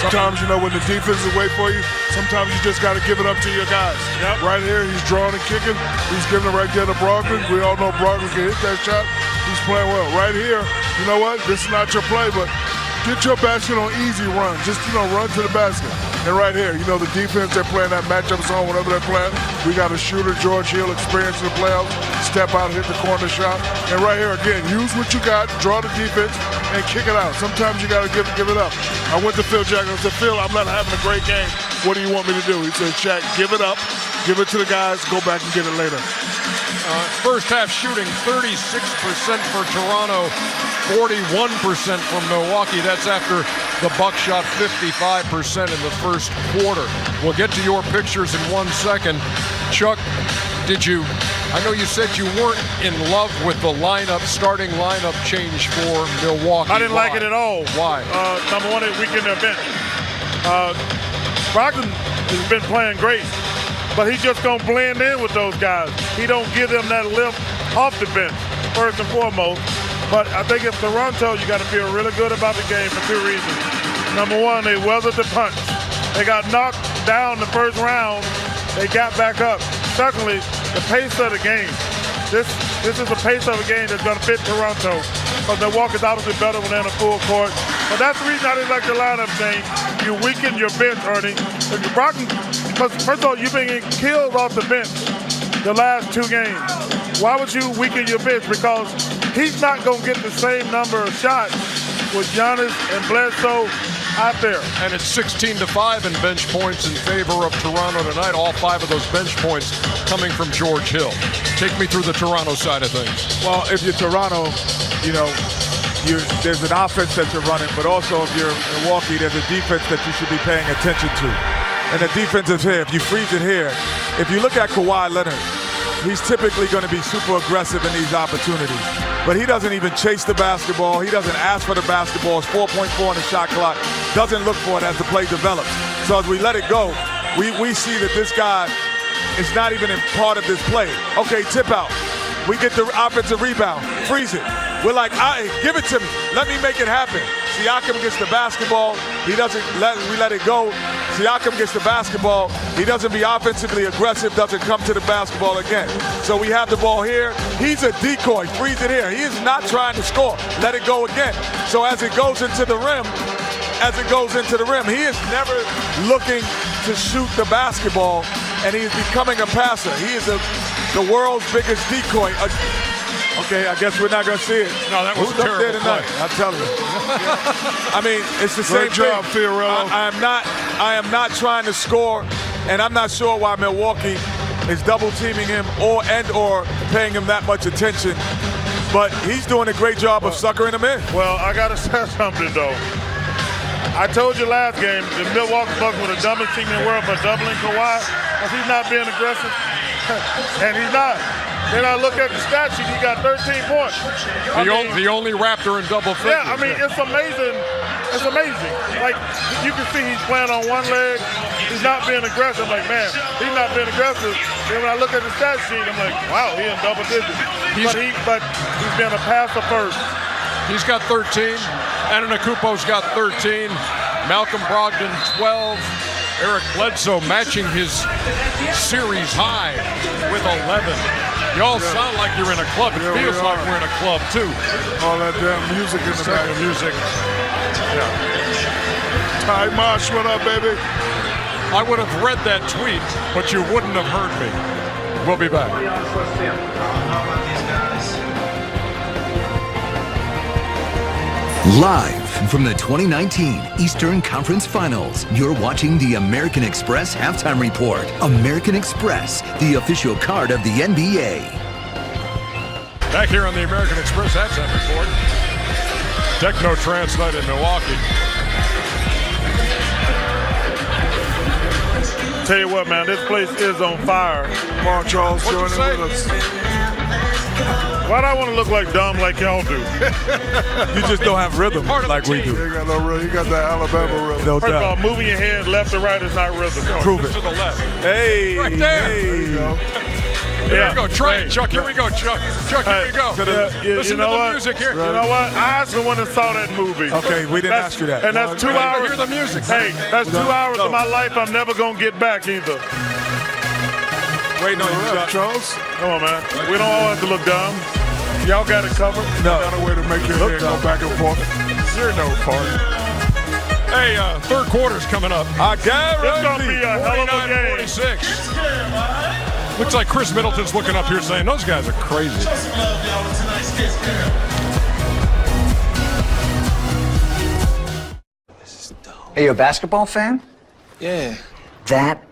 Sometimes, when the defense is waiting for you, sometimes you just got to give it up to your guys. Yep. Right here, he's drawing and kicking. He's giving it right there to Brogdon. We all know Brogdon can hit that shot. He's playing well. Right here, you know what? This is not your play, but get your basket on easy run. Just, run to the basket. And right here, the defense, they're playing that matchup zone, whatever they're playing. We got a shooter, George Hill, experience in the playoffs. Step out, hit the corner shot. And right here, again, use what you got, draw the defense, and kick it out. Sometimes you got to give it up. I went to Phil Jackson. I said, Phil, I'm not having a great game. What do you want me to do? He said, Shaq, give it up. Give it to the guys. Go back and get it later. First half shooting, 36% for Toronto, 41% from Milwaukee. That's after the Bucks shot 55% in the first quarter. We'll get to your pictures in 1 second. Chuck, I know you said you weren't in love with the starting lineup change for Milwaukee. I didn't like it at all. Why? Number one, it weakened their bench. Brogdon has been playing great, but he's just going to blend in with those guys. He don't give them that lift off the bench, first and foremost. But I think if Toronto, you got to feel really good about the game for two reasons. Number one, they weathered the punch. They got knocked down the first round. They got back up. Secondly, the pace of the game. This is a pace of a game that's going to fit Toronto. Because Milwaukee's obviously better when they're in a full court. But that's the reason I didn't like the lineup change. You weaken your bench, Ernie. Because first of all, you've been getting killed off the bench the last two games. Why would you weaken your bench? Because he's not going to get the same number of shots with Giannis and Bledsoe out there. And it's 16-5 in bench points in favor of Toronto tonight. All 5 of those bench points coming from George Hill. Take me through the Toronto side of things. Well, if you're Toronto, there's an offense that you're running, but also if you're Milwaukee, there's a defense that you should be paying attention to. And the defense is here. If you freeze it here, if you look at Kawhi Leonard, he's typically going to be super aggressive in these opportunities. But he doesn't even chase the basketball. He doesn't ask for the basketball. It's 4.4 on the shot clock. Doesn't look for it as the play develops. So as we let it go, we see that this guy is not even in part of this play. Okay, tip out. We get the offensive rebound. Freeze it. We're like, give it to me. Let me make it happen. Siakam gets the basketball. We let it go. Siakam gets the basketball. He doesn't be offensively aggressive, doesn't come to the basketball again. So we have the ball here. He's a decoy. Freeze it here. He is not trying to score. Let it go again. So as it goes into the rim, he is never looking to shoot the basketball, and he is becoming a passer. He is the world's biggest decoy. Okay, I guess we're not going to see it. No, that was Who's up there terrible tonight? play. I'm telling you. I mean, it's the same Great job, thing. Fiorello. I am not trying to score, and I'm not sure why Milwaukee is double teaming him or paying him that much attention. But he's doing a great job of suckering him in. Well, I got to say something, though. I told you last game, the Milwaukee Bucks were the dumbest team in the world for doubling Kawhi, because he's not being aggressive. And he's not. Then I look at the stat sheet, he got 13 points. The only Raptor in double figures. Yeah, I mean, it's amazing. It's amazing. Like, you can see he's playing on one leg. He's not being aggressive. I'm like, man, he's not being aggressive. Then when I look at the stat sheet, I'm like, wow, he's in double digits. But he's been a passer first. He's got 13. Antetokounmpo's got 13. Malcolm Brogdon, 12. Eric Bledsoe matching his series high with 11. Y'all sound like you're in a club. It feels like we're in a club, too. All that damn music in the back. Music. Yeah. Ty Mosh, what up, baby? I would have read that tweet, but you wouldn't have heard me. We'll be back. Live from the 2019 Eastern Conference Finals, you're watching the American Express Halftime Report. American Express, the official card of the NBA. Back here on the American Express Halftime Report. Techno Trance Night in Milwaukee. Tell you what, man, this place is on fire. Come on, Charles, join in with us. Why do I want to look like dumb like y'all do? You just don't have rhythm like we do. You got no rhythm. You got that Alabama rhythm. No First of all, doubt. moving your head left to right is not rhythm. Prove it. To the left. Hey, Right there. There you go. Here we go. Try it, Chuck. Here we go, Chuck. Chuck, here we go. Listen to the music here. You know what? I was the one that saw that movie. Okay, we didn't ask you that. And that's 2 hours. Hear the music. Hey, that's 2 hours of my life I'm never going to get back either. Waiting on you, Chuck. Charles? Come on, man. We don't all have to look dumb. Y'all got it covered. No. Got a way to make your head go back and forth. You're no party. Hey, third quarter's coming up. I guarantee. It's going to be a hell of a game. 49-46. Looks like Chris Middleton's looking up here saying, those guys are crazy. Hey, you a basketball fan? Yeah. That